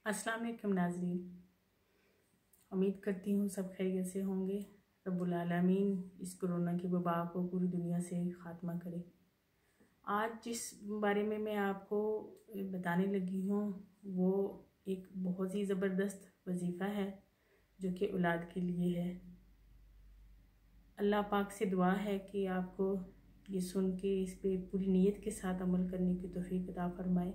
अस्सलाम वालेकुम नाज़रीन, उम्मीद करती हूँ सब खैरियत से होंगे। रब्बुल आलमीन इस कोरोना की वबा को पूरी दुनिया से ख़ात्मा करे। आज जिस बारे में मैं आपको बताने लगी हूँ वो एक बहुत ही ज़बरदस्त वजीफ़ा है जो कि औलाद के लिए है। अल्लाह पाक से दुआ है कि आपको ये सुन के इस पे पूरी नीयत के साथ अमल करने की तौफीक अता फरमाए।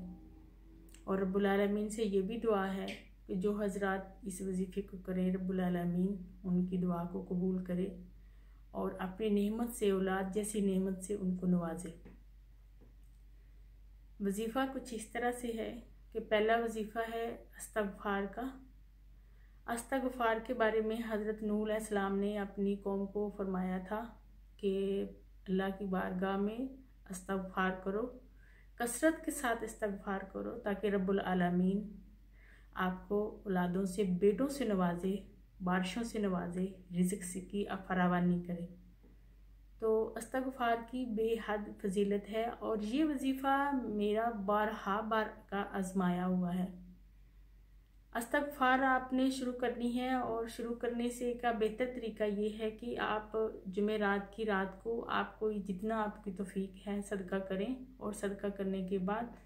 और रब्बुल आलमीन से ये भी दुआ है कि जो हजरात इस वजीफ़े को करें रब्बुल आलमीन उनकी दुआ को कबूल करे और अपनी नेमत से, औलाद जैसी नेमत से उनको नवाजे। वजीफ़ा कुछ इस तरह से है कि पहला वजीफ़ा है इस्तग़फ़ार का। इस्तग़फ़ार के बारे में हज़रत नूह अलैहिस्सलाम ने अपनी कौम को फरमाया था कि अल्लाह की बारगाह में इस्तग़फ़ार करो, कसरत के साथ इस्तग़फ़ार करो ताकि रब्बुल आलमीन आपको औलादों से, बेटों से नवाजे, बारिशों से नवाजे, रिज़्क़ की फरावानी करे। तो इस्तग़फ़ार की बेहद फजीलत है और ये वजीफ़ा मेरा बारहा बार का आजमाया हुआ है। इस्तग़फ़ार आपने शुरू करनी है और शुरू करने से का बेहतर तरीका ये है कि आप जुमेरात की रात को आपको जितना आपकी तौफीक है सदका करें और सदका करने के बाद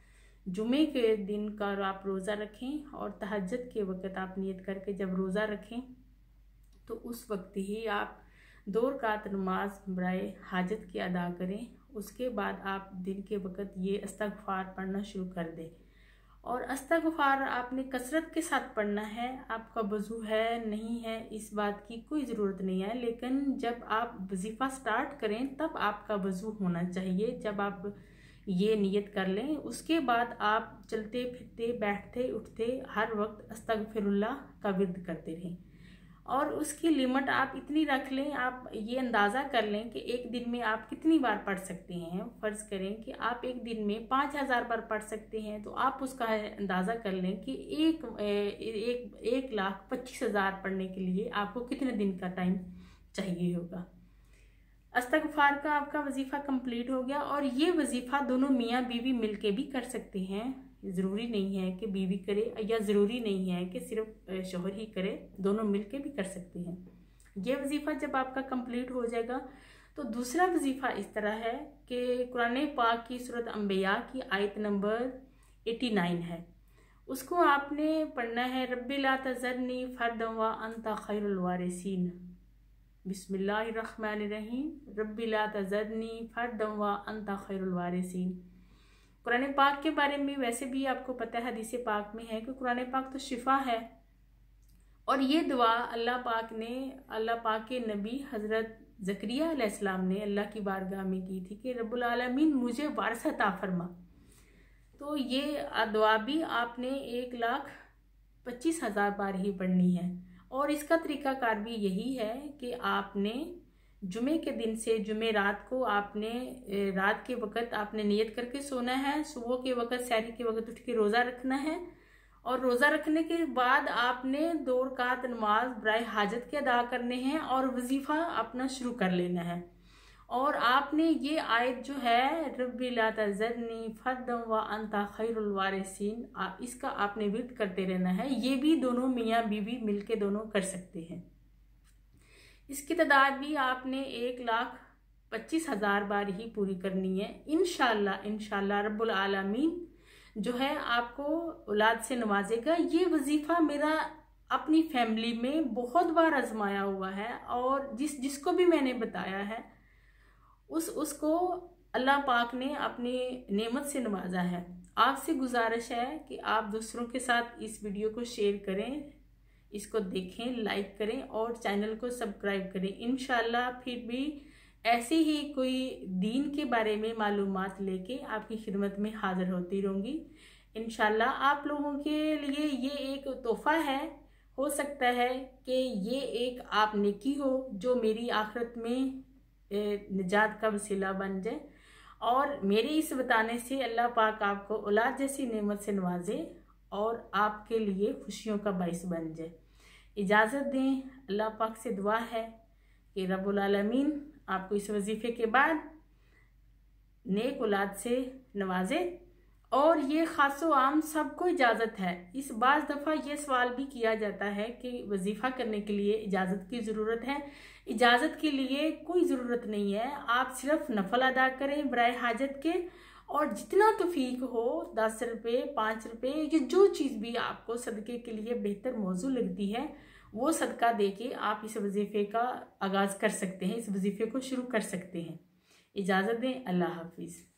जुमे के दिन का आप रोज़ा रखें और तहज्जुद के वक़्त आप नियत करके जब रोज़ा रखें तो उस वक्त ही आप 2 रकात नमाज बराए हाजत की अदा करें। उसके बाद आप दिन के वक़्त ये इस्तग़फ़ार पढ़ना शुरू कर दें और इस्तग़फ़ार आपने कसरत के साथ पढ़ना है। आपका वज़ू है नहीं है इस बात की कोई ज़रूरत नहीं है, लेकिन जब आप वजीफ़ा स्टार्ट करें तब आपका वज़ू होना चाहिए। जब आप ये नियत कर लें उसके बाद आप चलते फिरते, बैठते उठते हर वक्त अस्तगफिरुल्लाह का विर्द करते रहें और उसकी लिमिट आप इतनी रख लें, आप ये अंदाज़ा कर लें कि एक दिन में आप कितनी बार पढ़ सकते हैं। फ़र्ज़ करें कि आप एक दिन में 5000 बार पढ़ सकते हैं तो आप उसका अंदाज़ा कर लें कि 1,25,000 पढ़ने के लिए आपको कितने दिन का टाइम चाहिए होगा। इस्तग़फ़ार का आपका वजीफ़ा कंप्लीट हो गया और ये वजीफ़ा दोनों मियाँ बीवी मिलके भी कर सकते हैं। ज़रूरी नहीं है कि बीवी करे या ज़रूरी नहीं है कि सिर्फ शौहर ही करे, दोनों मिलके भी कर सकते हैं। ये वजीफ़ा जब आपका कंप्लीट हो जाएगा तो दूसरा वजीफ़ा इस तरह है कि कुरान पाक की सूरत अंबिया की आयत नंबर 89 है, उसको आपने पढ़ना है। रब्बी ला तज़रनी फ़र्दन व अंता खैरुल वारिसीन। बिस्मिल्लाहिर्रहमानिर्रहीम। रब्बी ला तज़रनी फ़र्दन व अंता खैरुल वारिसीन। कुरान पाक के बारे में वैसे भी आपको पता है, हदीस पाक में है कि कुरान पाक तो शिफा है और ये दुआ अल्लाह पाक के नबी हज़रत ज़करिया अलैहिस्सलाम ने अल्लाह की बारगाह में की थी कि रब्बुल आलमीन मुझे वारिस अता फरमा। तो ये दुआ भी आपने 1,25,000 बार ही पढ़नी है और इसका तरीकाकार भी यही है कि आपने जुमे के दिन से जुमे रात को आपने रात के वक़्त आपने नियत करके सोना है, सुबह के वक़्त सहरी के वक़्त उठ के रोज़ा रखना है और रोज़ा रखने के बाद आपने 2 रकात नमाज बराए हाजत के अदा करने हैं और वजीफ़ा अपना शुरू कर लेना है। और आपने ये आयत जो है रब्बी ला तज़रनी फ़र्दन व अंता खैरुल वारिसीन, इसका आपने विर्द करते रहना है। ये भी दोनों मियाँ बीवी मिलके दोनों कर सकते हैं। इसकी तादाद भी आपने 1,25,000 बार ही पूरी करनी है। इंशाल्लाह रब्बुल आलमीन जो है आपको औलाद से नवाजेगा। ये वजीफ़ा मेरा अपनी फैमिली में बहुत बार आजमाया हुआ है और जिसको भी मैंने बताया है उसको अल्लाह पाक ने अपनी नेमत से नवाजा है। आपसे गुजारिश है कि आप दूसरों के साथ इस वीडियो को शेयर करें, इसको देखें, लाइक करें और चैनल को सब्सक्राइब करें। इंशाल्लाह फिर भी ऐसे ही कोई दीन के बारे में मालूमात लेके आपकी खिदमत में हाजिर होती रहूँगी। इंशाल्लाह आप लोगों के लिए ये एक तोहफा है, हो सकता है कि ये एक आप नेकी हो जो मेरी आखिरत में निजात का वसीला बन जाए और मेरे इस बताने से अल्लाह पाक आपको औलाद जैसी नेमत से नवाजे और आपके लिए खुशियों का बाइस बन जाए। इजाज़त दें, अल्लाह पाक से दुआ है कि रब्बुल आलमीन आपको इस वजीफ़े के बाद नेक औलाद से नवाजे और ये खासो आम सबको इजाज़त है। इस बाज़ दफ़ा ये सवाल भी किया जाता है कि वजीफ़ा करने के लिए इजाज़त की ज़रूरत है। इजाज़त के लिए कोई ज़रूरत नहीं है, आप सिर्फ नफल अदा करें बराए हाजत के, और जितना तौफीक हो 10 रुपये 5 रुपये या जो चीज़ भी आपको सदक़े के लिए बेहतर मौजू लगती है वो सदका दे के आप इस वजीफ़े का आगाज़ कर सकते हैं, इस वजीफ़े को शुरू कर सकते हैं। इजाज़त दें, अल्लाह हाफिज़।